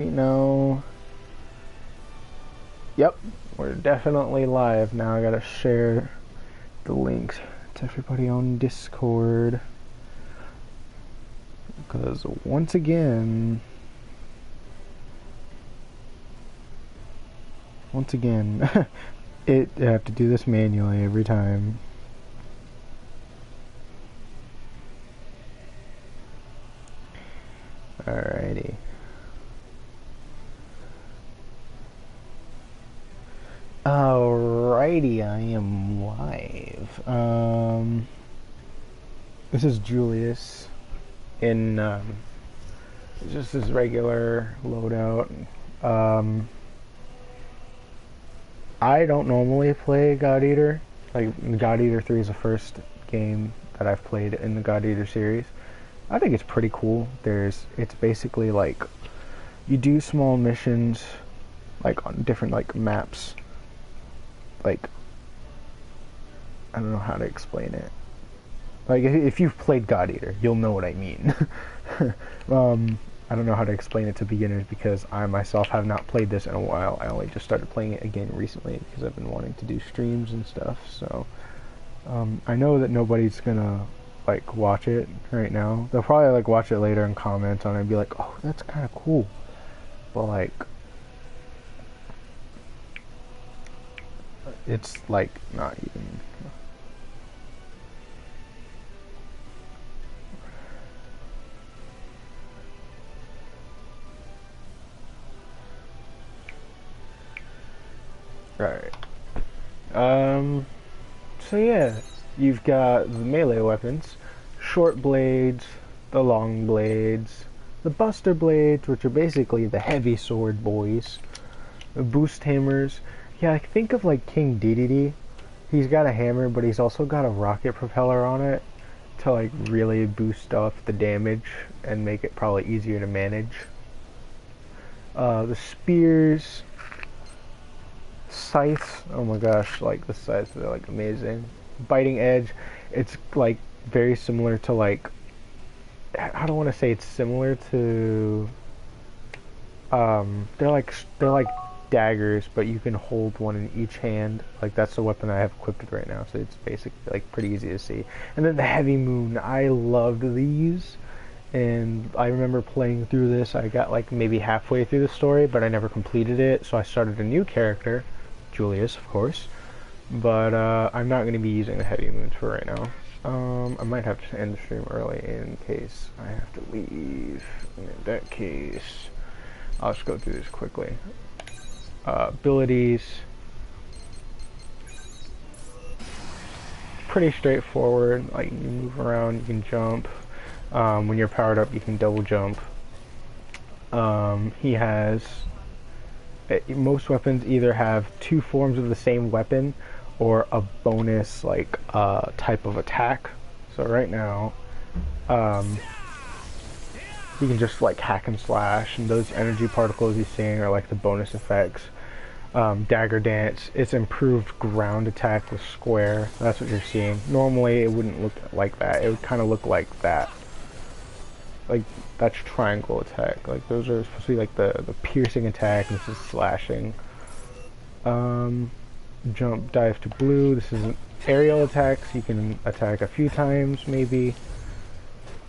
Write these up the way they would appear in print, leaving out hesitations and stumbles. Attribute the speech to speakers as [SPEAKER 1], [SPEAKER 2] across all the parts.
[SPEAKER 1] You know, yep, we're definitely live now. I gotta share the links to everybody on Discord. Because once again, I have to do this manually every time. Alrighty. Alrighty, I am live. This is Julius in just this regular loadout. I don't normally play God Eater. Like, God Eater 3 is the first game that I've played in the God Eater series. I think it's pretty cool. It's basically like you do small missions like on different like maps. Like, I don't know how to explain it. Like, if you've played God Eater, you'll know what I mean. I don't know how to explain it to beginners because I myself have not played this in a while. I only just started playing it again recently because I've been wanting to do streams and stuff. So I know that nobody's gonna like watch it right now. They'll probably like watch it later and comment on it and be like, "Oh, that's kind of cool," but like, it's like not even. Right. So yeah, you've got the melee weapons, short blades, the long blades, the buster blades, which are basically the heavy sword boys, the boost hammers. Yeah, I think of like King Dedede. He's got a hammer, but he's also got a rocket propeller on it to like really boost off the damage and make it probably easier to manage. The spears, scythes, oh my gosh, like the scythes are like amazing. Biting edge, it's like very similar to like, I don't want to say it's similar to they're like daggers, but you can hold one in each hand. Like, that's the weapon I have equipped right now, so it's basically like pretty easy to see. And then the heavy moon, I loved these, and I remember playing through this. I got like maybe halfway through the story, but I never completed it, so I started a new character, Julius, of course. But I'm not going to be using the heavy moons for right now. I might have to end the stream early in case I have to leave. In that case, I'll just go through this quickly. Abilities. Pretty straightforward. Like, you move around, you can jump. When you're powered up, you can double jump. He has... most weapons either have two forms of the same weapon or a bonus, like, type of attack. So right now, you can just, like, hack and slash, and those energy particles you're seeing are, like, the bonus effects. Dagger Dance, it's improved ground attack with square. That's what you're seeing. Normally, it wouldn't look like that. It would kind of look like that. Like, that's triangle attack. Like, those are supposed to be like the piercing attack. This is slashing. Jump, dive to blue. This is an aerial attack, so you can attack a few times, maybe.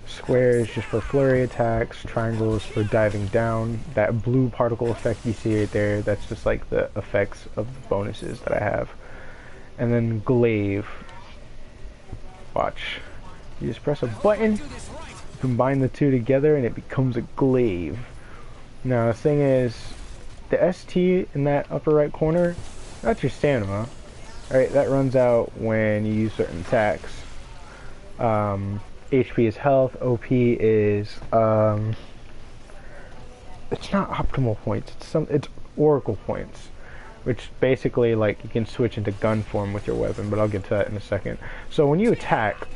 [SPEAKER 1] Square is just for flurry attacks. Triangle is for diving down. That blue particle effect you see right there, that's just like the effects of the bonuses that I have. And then Glaive. Watch. You just press a button, combine the two together, and it becomes a glaive. Now the thing is, the ST in that upper right corner, that's your stamina. Alright, that runs out when you use certain attacks. HP is health, OP is it's not optimal points, it's oracle points, which basically, like, you can switch into gun form with your weapon, but I'll get to that in a second. So when you attack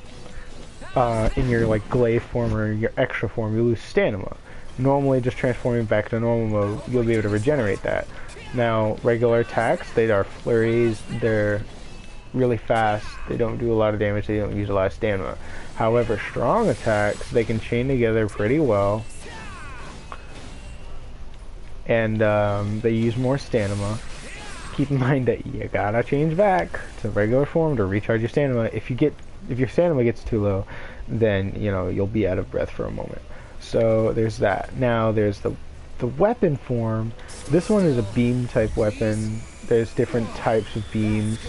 [SPEAKER 1] in your like glaive form or your extra form, you lose stamina. Normally, just transforming back to normal mode, you'll be able to regenerate that. Now, regular attacks, they are flurries, they're really fast, they don't do a lot of damage, they don't use a lot of stamina. However, strong attacks, they can chain together pretty well. and they use more stamina. Keep in mind that you gotta change back to regular form to recharge your stamina. If your stamina gets too low, then you'll be out of breath for a moment. So there's that. Now there's the weapon form. This one is a beam type weapon. There's different types of beams.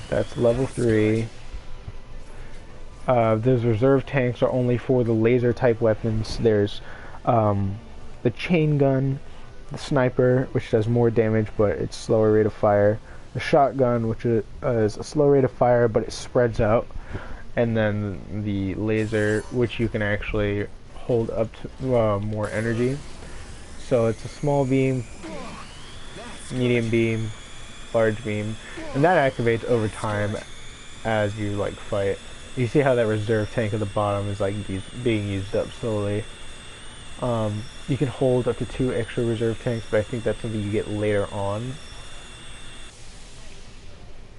[SPEAKER 1] That's level 3. Those reserve tanks are only for the laser type weapons. There's the chain gun, the sniper, which does more damage but it's slower rate of fire, the shotgun, which is a slow rate of fire but it spreads out, and then the laser, which you can actually hold up to more energy. So it's a small beam, medium beam, large beam, and that activates over time as you like fight. You see how that reserve tank at the bottom is like being used up slowly. You can hold up to 2 extra reserve tanks, but I think that's something you get later on.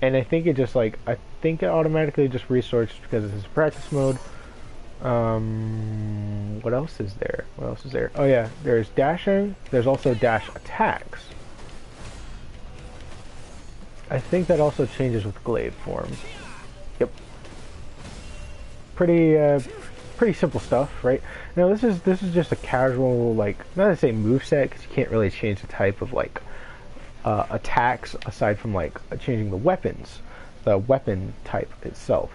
[SPEAKER 1] And I think it automatically just restarts because this is practice mode. What else is there? Oh yeah, there's dashing. There's also dash attacks. I think that also changes with Glaive form. Yep. Pretty simple stuff, right? Now this is just a casual, like, not to say moveset, because you can't really change the type of like attacks aside from like changing the weapon type itself,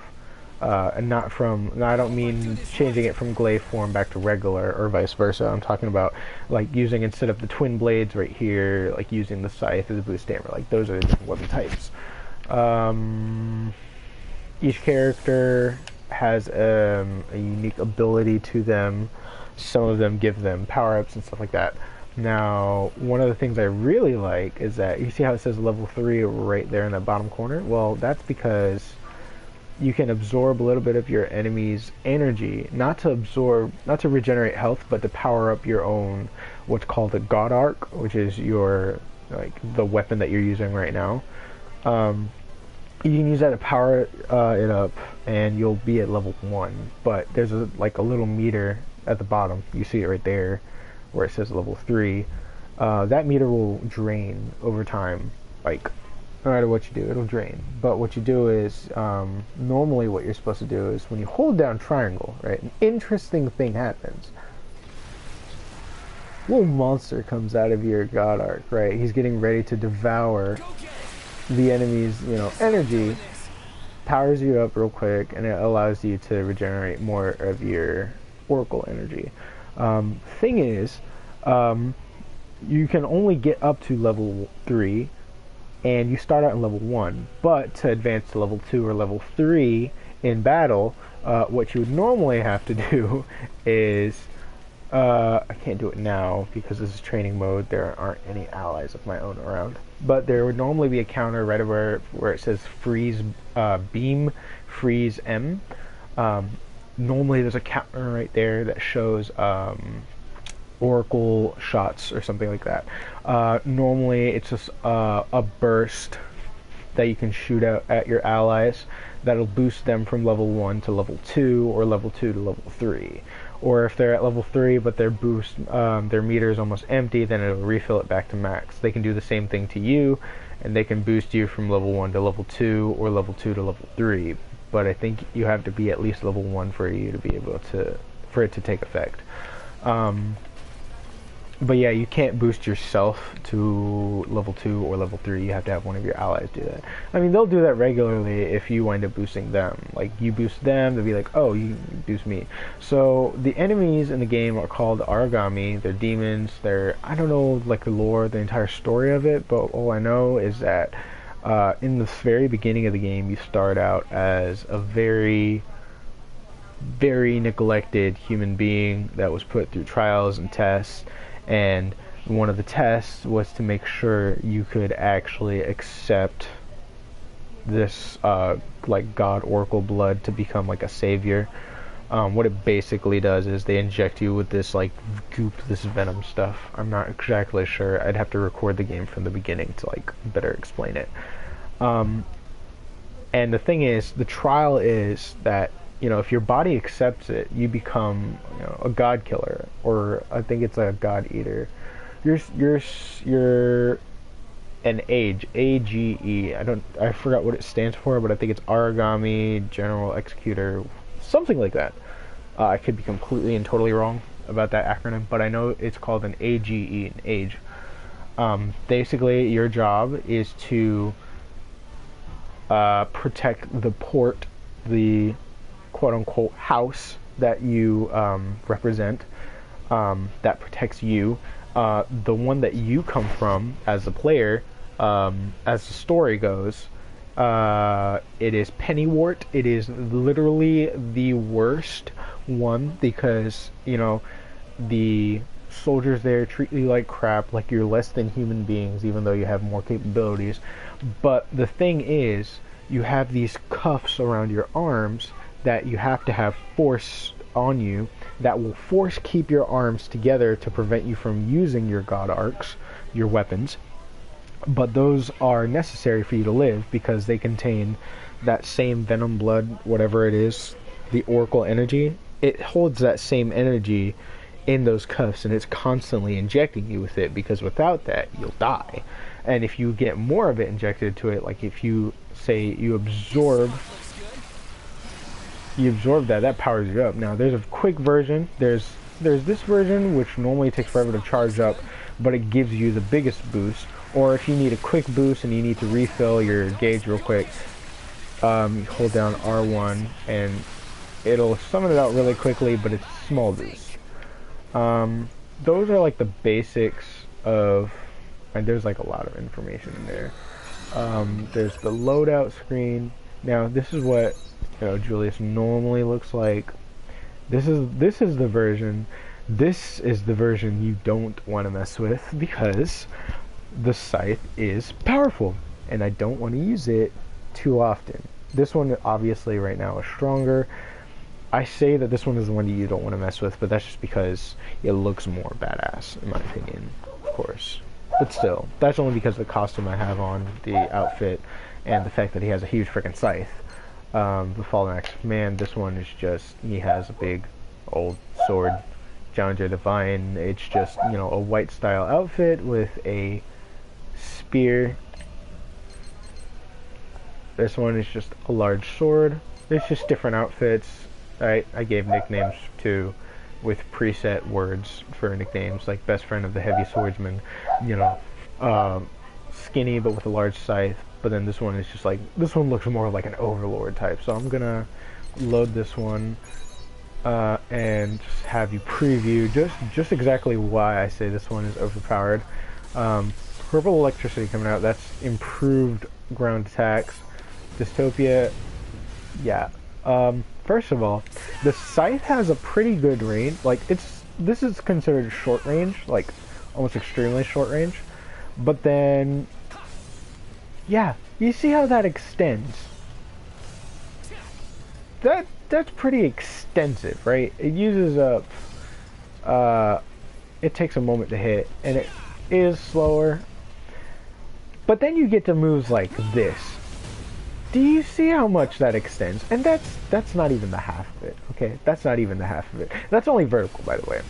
[SPEAKER 1] and I don't mean changing it from Glaive form back to regular or vice versa. I'm talking about like using, instead of the twin blades right here, like using the scythe as a boost hammer. Like those are the different weapon types. Each character has a unique ability to them. Some of them give them power-ups and stuff like that. Now, one of the things I really like is that you see how it says level 3 right there in the bottom corner? Well, that's because you can absorb a little bit of your enemy's energy, not to regenerate health, but to power up your own, what's called a God Arc, which is the weapon that you're using right now. You can use that to power it up, and you'll be at level 1. But there's a little meter at the bottom. You see it right there, where it says level 3. That meter will drain over time. Like, no matter what you do, it'll drain. But what you do is, normally what you're supposed to do is when you hold down triangle, right, an interesting thing happens. A little monster comes out of your God Arc, right? He's getting ready to devour the enemy's, energy, powers you up real quick, and it allows you to regenerate more of your Oracle energy. Thing is, you can only get up to level 3, and you start out in level 1, but to advance to level 2 or level 3 in battle, what you would normally have to do is, I can't do it now because this is training mode. There aren't any allies of my own around. But there would normally be a counter right over where it says freeze beam, freeze M. Normally there's a counter right there that shows Oracle shots or something like that. Normally it's just a burst that you can shoot out at your allies that'll boost them from level 1 to level 2 or level 2 to level 3. Or if they're at level 3 but their meter is almost empty, then it'll refill it back to max. They can do the same thing to you, and they can boost you from level 1 to level 2 or level 2 to level 3. But I think you have to be at least level 1 for you to be able to, for it to take effect. But yeah, you can't boost yourself to level 2 or level 3. You have to have one of your allies do that. I mean, they'll do that regularly if you wind up boosting them. Like, you boost them, they'll be like, oh, you boost me. So, the enemies in the game are called Aragami. They're demons. I don't know, like, the lore, the entire story of it, but all I know is that in the very beginning of the game, you start out as a very, very neglected human being that was put through trials and tests. And one of the tests was to make sure you could actually accept this like God Oracle blood to become like a savior. What it basically does is they inject you with this like goop, this venom stuff. I'm not exactly sure. I'd have to record the game from the beginning to like better explain it. And the thing is, the trial is that you know, if your body accepts it, you become, you know, a god killer, or I think it's a god eater. You're an age, AGE. I forgot what it stands for, but I think it's Origami General Executor, something like that. I could be completely and totally wrong about that acronym, but I know it's called an AGE, an age. Basically, your job is to protect the port, the quote-unquote house that you represent, that protects you. The one that you come from as a player, as the story goes, it is Pennywort. It is literally the worst one because, you know, the soldiers there treat you like crap, like you're less than human beings, even though you have more capabilities. But the thing is, you have these cuffs around your arms that you have to have force on you that will force keep your arms together to prevent you from using your god arcs, your weapons. But those are necessary for you to live because they contain that same venom blood, whatever it is, the oracle energy. It holds that same energy in those cuffs, and it's constantly injecting you with it, because without that you'll die. And if you get more of it injected to it, like if you say you absorb that powers you up. Now there's a quick version, there's this version which normally takes forever to charge up, but it gives you the biggest boost. Or if you need a quick boost and you need to refill your gauge real quick, you hold down R1 and it'll summon it out really quickly, but it's a small boost. Those are like the basics of, and there's like a lot of information in there. There's the loadout screen. Now this is what, you know, Julius normally looks like. This is the version. This is the version you don't want to mess with because the scythe is powerful, and I don't want to use it too often. This one obviously right now is stronger. I say that this one is the one you don't want to mess with, but that's just because it looks more badass, in my opinion, of course. But still, that's only because of the costume I have on, the outfit, and the fact that he has a huge freaking scythe. The Fallen Axe, man, this one is just, he has a big old sword, Challenger Divine. It's just, you know, a white style outfit with a spear. This one is just a large sword. It's just different outfits. I gave nicknames too, with preset words for nicknames, like best friend of the heavy swordsman, you know, skinny but with a large scythe. But then this one is just like, this one looks more like an overlord type. So I'm gonna load this one and just have you preview just exactly why I say this one is overpowered. Purple electricity coming out, that's improved ground attacks. Dystopia, yeah. First of all, the scythe has a pretty good range. Like, this is considered short range, like almost extremely short range. But then, yeah, you see how that extends. That's pretty extensive, right? It uses up, it takes a moment to hit, and it is slower. But then you get to moves like this. Do you see how much that extends? And that's not even the half of it, okay? That's not even the half of it. That's only vertical, by the way.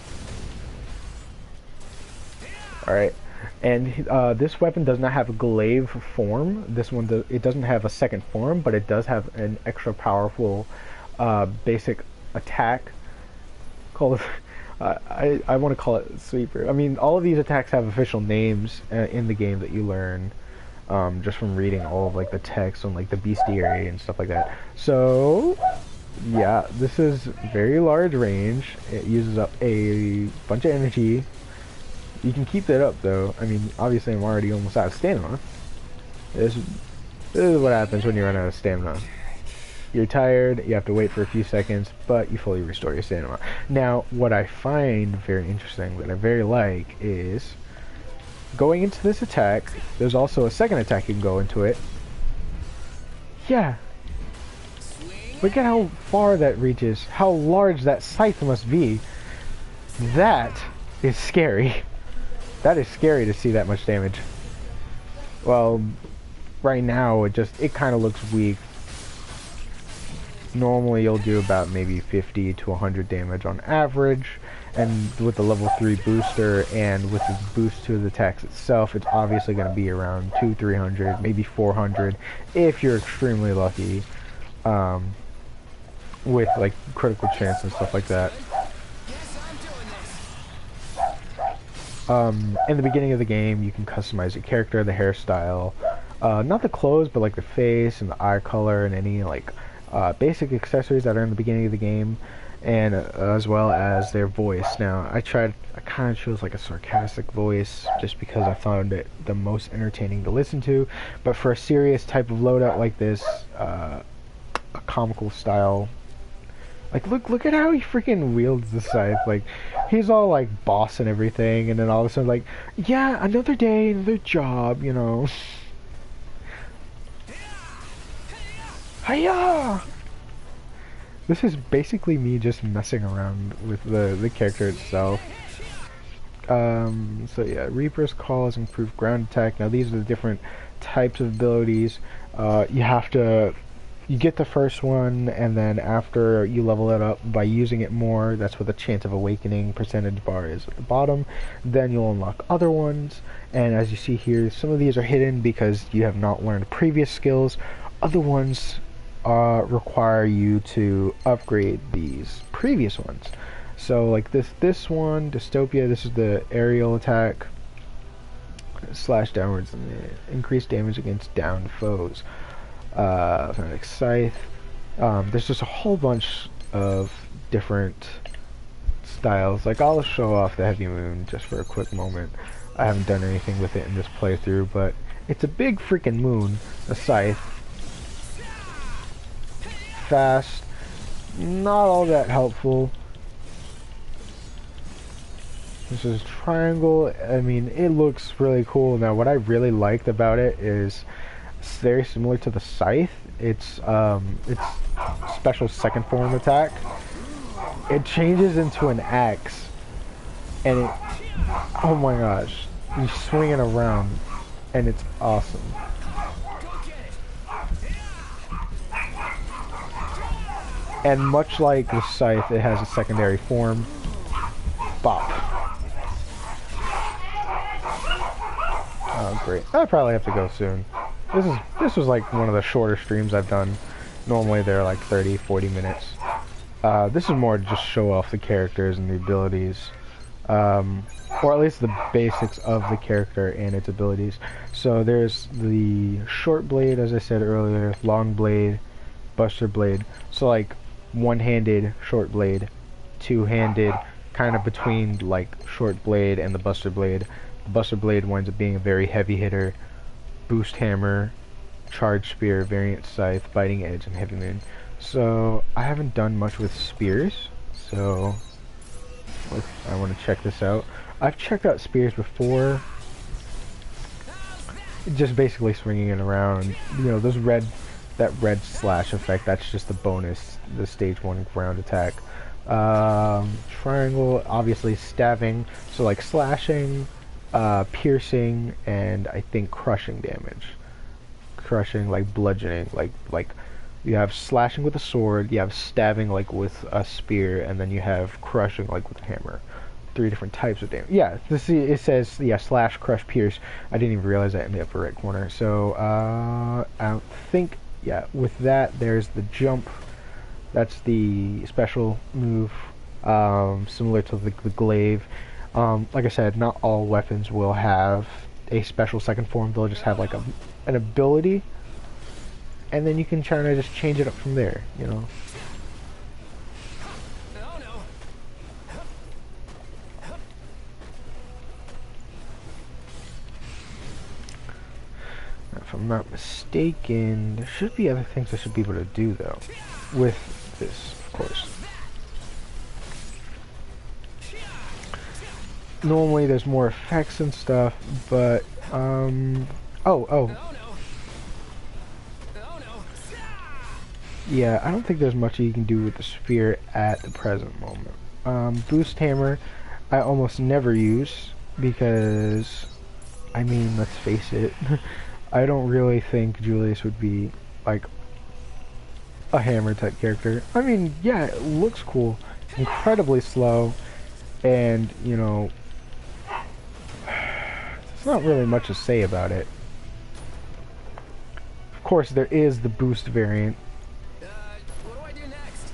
[SPEAKER 1] Alright. And this weapon does not have a glaive form. This one, it doesn't have a second form, but it does have an extra powerful basic attack called... I want to call it Sweeper. I mean, all of these attacks have official names in the game that you learn. Just from reading all of like the text on like the bestiary and stuff like that. So yeah, this is very large range. It uses up a bunch of energy. You can keep that up though. I mean, obviously I'm already almost out of stamina. This is what happens when you run out of stamina. You're tired, you have to wait for a few seconds, but you fully restore your stamina. Now, what I find very interesting, that I very like, is going into this attack, there's also a second attack you can go into it. Yeah. Look at how far that reaches, how large that scythe must be. That is scary. That is scary to see that much damage. Well, right now it kind of looks weak. Normally you'll do about maybe 50 to 100 damage on average, and with the level 3 booster and with the boost to the attacks itself, it's obviously going to be around 200-300, maybe 400 if you're extremely lucky, with like critical chance and stuff like that. In the beginning of the game, you can customize your character, the hairstyle, not the clothes, but like the face and the eye color and any like basic accessories that are in the beginning of the game, and as well as their voice. Now, I kind of chose like a sarcastic voice just because I found it the most entertaining to listen to, but for a serious type of loadout like this, a comical style. Like, look at how he freaking wields the scythe. Like, he's all like boss and everything, and then all of a sudden, like, yeah, another day, another job, you know. Hiya! This is basically me just messing around with the character itself. So yeah, Reaper's Call has improved ground attack. Now these are the different types of abilities. You get the first one, and then after you level it up by using it more, that's what the chance of awakening percentage bar is at the bottom. Then you'll unlock other ones, and as you see here, some of these are hidden because you have not learned previous skills. Other ones require you to upgrade these previous ones. So like this one, Dystopia, this is the aerial attack, slash downwards and increased damage against downed foes. Like Scythe. There's just a whole bunch of different styles. Like, I'll show off the Heavy Moon just for a quick moment. I haven't done anything with it in this playthrough, but it's a big freaking moon, a Scythe. Fast, not all that helpful. This is Triangle. I mean, it looks really cool. Now, what I really liked about it is it's very similar to the Scythe. It's special second form attack. It changes into an axe, and it, oh my gosh, you swing it around, and it's awesome. And much like the Scythe, it has a secondary form. Bop. Oh great, I probably have to go soon. This was like one of the shorter streams I've done. Normally they're like 30-40 minutes. This is more to just show off the characters and the abilities, or at least the basics of the character and its abilities. So there's the short blade, as I said earlier, long blade, buster blade. So like one-handed short blade, two-handed kind of between like short blade and the buster blade. The buster blade winds up being a very heavy hitter. Boost hammer, charge spear, variant scythe, biting edge, and heavy moon. So I haven't done much with spears, so I want to check this out. I've checked out spears before, just basically swinging it around. You know, that red slash effect. That's just the bonus, the stage 1 ground attack. Triangle, obviously stabbing, so like slashing, piercing, and I think crushing damage. Crushing, like bludgeoning, like you have slashing with a sword, you have stabbing like with a spear, and then you have crushing like with a hammer. 3 different types of damage. Yeah, it says, yeah, slash, crush, pierce. I didn't even realize that in the upper right corner. So I think, yeah, with that there's the jump. That's the special move, similar to the glaive. Like I said, not all weapons will have a special second form. They'll just have like an ability, and then you can try to just change it up from there, you know. If I'm not mistaken, there should be other things I should be able to do though, with this, of course. Normally there's more effects and stuff, but yeah, I don't think there's much you can do with the sphere at the present moment. Boost hammer I almost never use because, I mean, let's face it, I don't really think Julius would be like a hammer type character. I mean, yeah, it looks cool, incredibly slow, and you know, there's not really much to say about it. Of course, there is the boost variant.
[SPEAKER 2] What do I do next?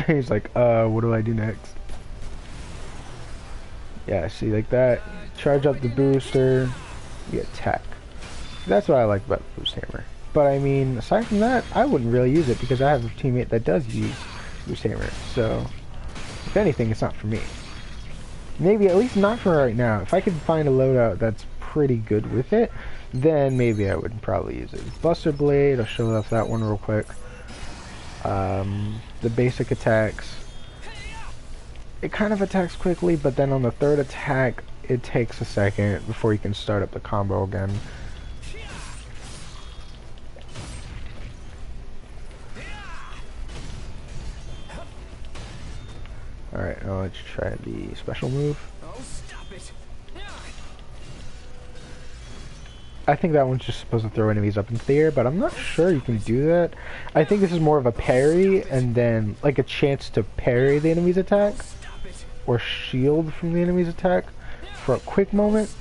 [SPEAKER 1] He's like, what do I do next? Yeah, see, like that. Charge up the booster, you attack. That's what I like about the boost hammer. But I mean, aside from that, I wouldn't really use it because I have a teammate that does use boost hammer. So, if anything, it's not for me. Maybe at least not for right now. If I could find a loadout that's pretty good with it, then maybe I would probably use it. Buster Blade, I'll show off that one real quick. The basic attacks. It kind of attacks quickly, but then on the third attack, it takes a second before you can start up the combo again. Alright, now let's try the special move.
[SPEAKER 2] Oh, stop it.
[SPEAKER 1] I think that one's just supposed to throw enemies up into the air, but I'm not sure you can do that. I think this is more of a parry, and then like a chance to parry the enemy's attack, or shield from the enemy's attack for a quick moment.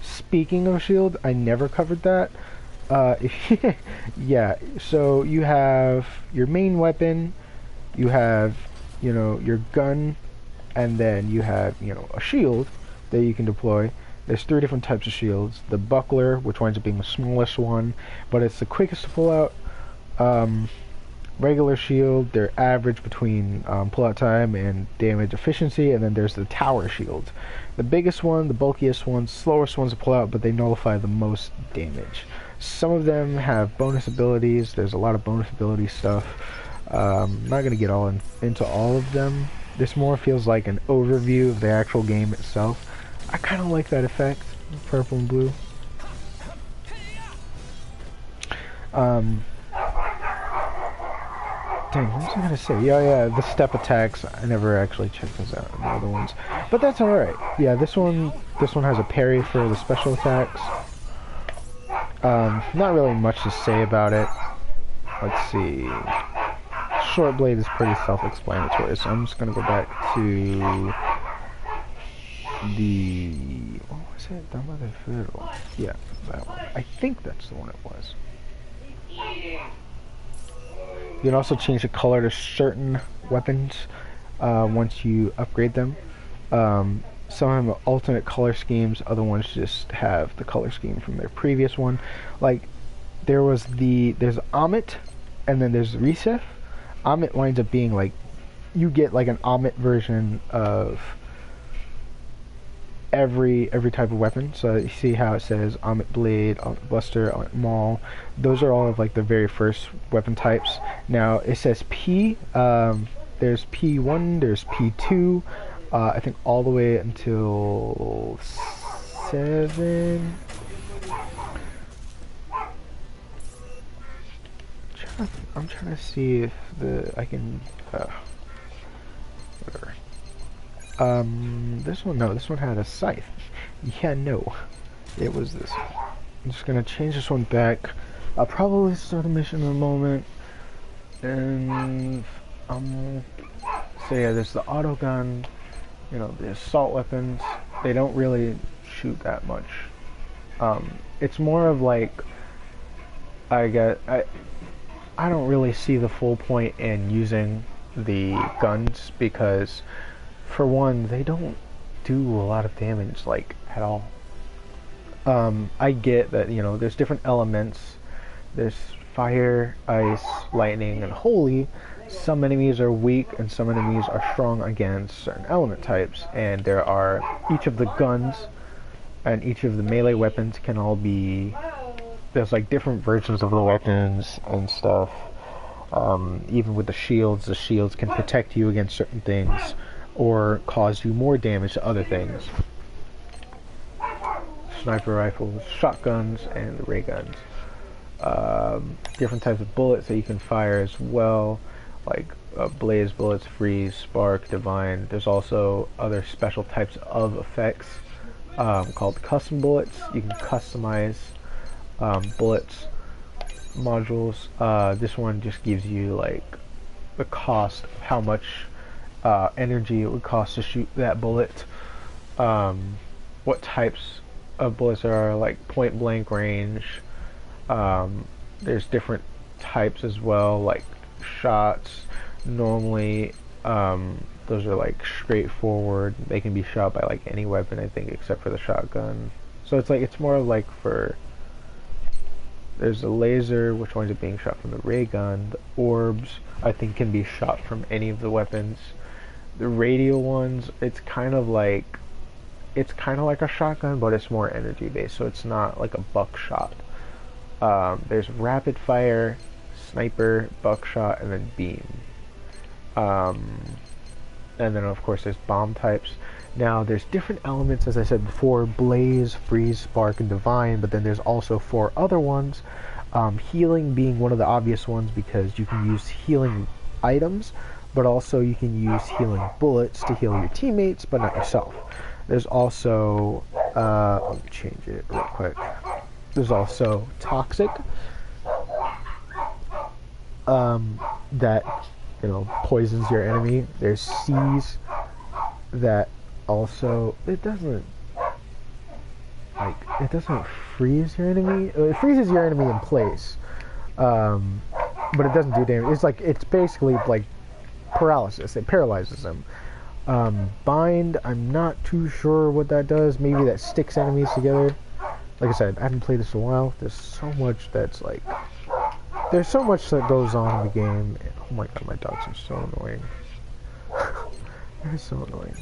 [SPEAKER 1] Speaking of shield, I never covered that. Yeah, so you have your main weapon, you have, you know, your gun, and then you have, you know, a shield that you can deploy. There's 3 different types of shields. The buckler, which winds up being the smallest one, but it's the quickest to pull out. Regular shield, they're average between pull-out time and damage efficiency, and then there's the tower shield. The biggest one, the bulkiest one, slowest ones to pull out, but they nullify the most damage. Some of them have bonus abilities. There's a lot of bonus ability stuff. I'm not going to get into all of them. This more feels like an overview of the actual game itself. I kind of like that effect, purple and blue. Dang, what was I gonna say? Yeah, the step attacks. I never actually checked those out in the other ones, but that's all right. Yeah, this one has a parry for the special attacks. Not really much to say about it. Let's see. Short blade is pretty self-explanatory, so I'm just gonna go back to the, what was it? The Mother Fiddle. Yeah, that one. I think that's the one it was. You can also change the color to certain weapons once you upgrade them. Some have alternate color schemes, other ones just have the color scheme from their previous one. Like, there's Amit, and then there's Resif. Amit winds up being like, you get like an Amit version of every type of weapon. So you see how it says Amit Blade, Amit Buster, Amit Maul. Those are all of like the very first weapon types. Now it says P. There's P1, there's P2. I think all the way until 7. I'm trying to see if I can whatever. This one had a scythe. Yeah, no, it was this one. I'm just gonna change this one back. I'll probably start a mission in a moment, and so yeah, there's the auto gun. You know, the assault weapons. They don't really shoot that much. It's more of like, I don't really see the full point in using the guns because, for one, they don't do a lot of damage, like, at all. I get that, you know, there's different elements. There's fire, ice, lightning, and holy. Some enemies are weak and some enemies are strong against certain element types. And there are, each of the guns and each of the melee weapons can all be, there's like different versions of the weapons and stuff. Even with the shields can protect you against certain things or cause you more damage to other things. Sniper rifles, shotguns, and ray guns. Different types of bullets that you can fire as well, like blaze bullets, freeze, spark, divine. There's also other special types of effects called custom bullets. You can customize bullets modules. This one just gives you like the cost of how much energy it would cost to shoot that bullet. What types of bullets there are, like point blank range. There's different types as well, like shots. Normally, those are like straightforward. They can be shot by like any weapon, I think, except for the shotgun. So it's like, it's more like for, there's a laser, which winds up being shot from the ray gun. The orbs, I think, can be shot from any of the weapons. The radial ones, it's kind of like a shotgun, but it's more energy based, so it's not like a buckshot. There's rapid fire, sniper, buckshot, and then beam. And then of course there's bomb types. Now there's different elements, as I said before: blaze, freeze, spark, and divine. But then there's also 4 other ones. Healing being one of the obvious ones, because you can use healing items, but also you can use healing bullets to heal your teammates, but not yourself. There's also, let me change it real quick. There's also toxic, that, you know, poisons your enemy. There's C's that also, it doesn't freeze your enemy. It freezes your enemy in place, but it doesn't do damage. It's basically like paralysis. It paralyzes them. Bind, I'm not too sure what that does. Maybe that sticks enemies together. Like I said, I haven't played this in a while. There's so much that goes on in the game. Oh my god, my dogs are so annoying. They're so annoying.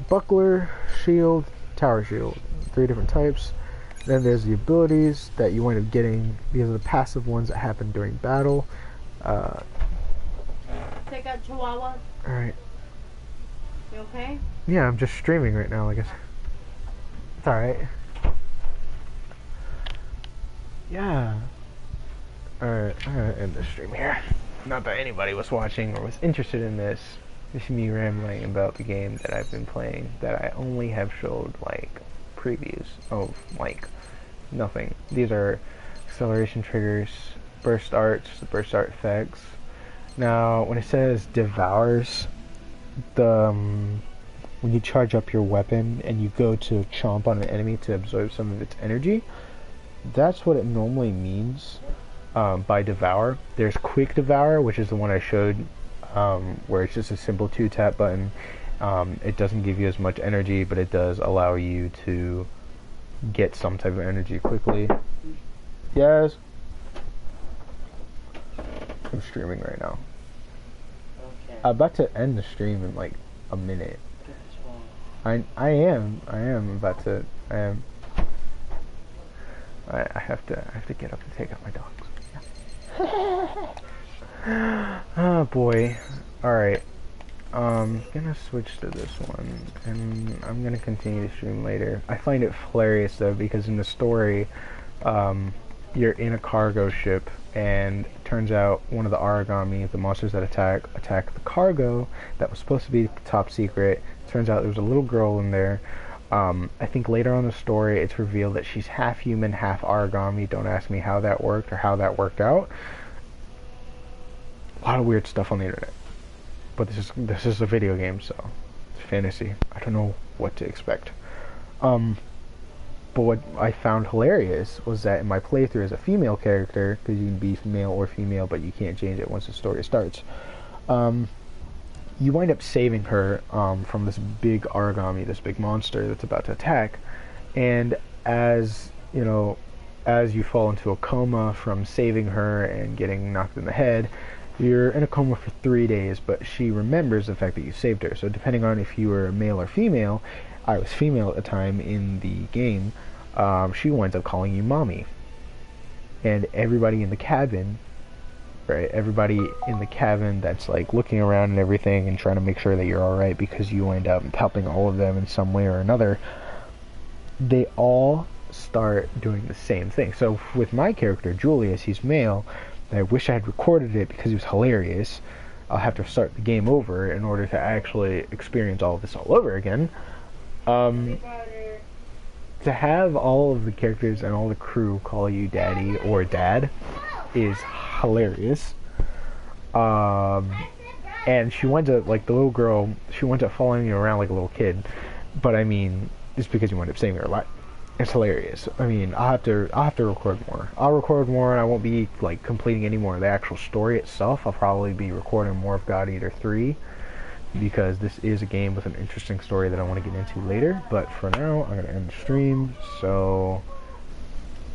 [SPEAKER 1] Buckler, shield, tower shield. 3 different types. Then there's the abilities that you wind up getting. These are the passive ones that happen during battle.
[SPEAKER 3] Take out Chihuahua.
[SPEAKER 1] Alright.
[SPEAKER 3] You okay?
[SPEAKER 1] Yeah, I'm just streaming right now, I guess. It's alright. Yeah. Alright, I'm gonna end the stream here. Not that anybody was watching or was interested in this. This is me rambling about the game that I've been playing, that I only have showed, like, previews of, like, nothing. These are acceleration triggers, burst arts, the burst art effects. Now, when it says devours, when you charge up your weapon and you go to chomp on an enemy to absorb some of its energy, that's what it normally means by devour. There's quick devour, which is the one I showed, where it's just a simple 2-tap button. It doesn't give you as much energy, but it does allow you to get some type of energy quickly. Yes. I'm streaming right now.
[SPEAKER 3] Okay.
[SPEAKER 1] I'm about to end the stream in like a minute. I am about to. I have to get up and take out my dogs. Oh boy. Alright. Gonna switch to this one, and I'm gonna continue to stream later. I find it hilarious though, because in the story, you're in a cargo ship, and it turns out one of the origami, the monsters that attack the cargo that was supposed to be top secret. Turns out there was a little girl in there. I think later on in the story it's revealed that she's half human, half origami. Don't ask me how that worked or how that worked out. A lot of weird stuff on the internet. But this is a video game, so it's fantasy. I don't know what to expect. But what I found hilarious was that in my playthrough as a female character, because you can be male or female, but you can't change it once the story starts, you wind up saving her from this big origami, this big monster that's about to attack. And as you know, as you fall into a coma from saving her and getting knocked in the head, you're in a coma for 3 days, but she remembers the fact that you saved her. So depending on if you were male or female, I was female at the time in the game, she winds up calling you mommy. And everybody in the cabin, right, everybody in the cabin that's like looking around and everything and trying to make sure that you're alright, because you wind up helping all of them in some way or another, they all start doing the same thing. So with my character, Julius, he's male. I wish I had recorded it because it was hilarious. I'll have to start the game over in order to actually experience all of this all over again. to have all of the characters and all the crew call you daddy or dad is hilarious. And she winds up, like, the little girl, she winds up following you around like a little kid. But I mean, it's because you wind up saving her life. It's hilarious. I mean, I'll have to record more. I'll record more, and I won't be like completing any more of the actual story itself. I'll probably be recording more of God Eater 3 because this is a game with an interesting story that I want to get into later. But for now, I'm gonna end the stream. So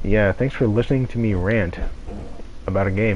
[SPEAKER 1] yeah, thanks for listening to me rant about a game.